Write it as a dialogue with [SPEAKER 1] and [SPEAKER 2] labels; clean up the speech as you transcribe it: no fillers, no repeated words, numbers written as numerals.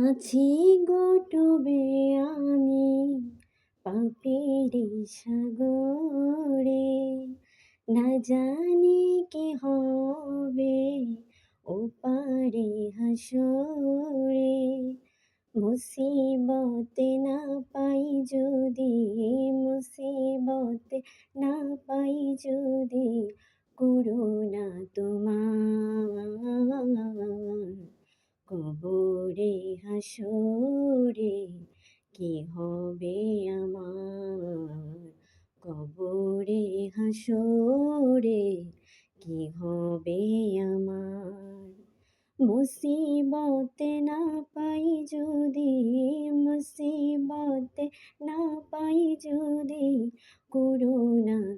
[SPEAKER 1] আছি গো ডুবে আমি পাপেরি সাগরে, না জানি কি হবে ওপারে হাসরে। মুসিবতে না পাই যদি, মুসিবতে না পাই যদি, করুণা তোমার। কবরে হাসরে কি হবে আমার, কবরে হাসরে কি হবে আমার। মুসিবতে না পাই যদি, মুসিবতে না পাই যদি, করুণা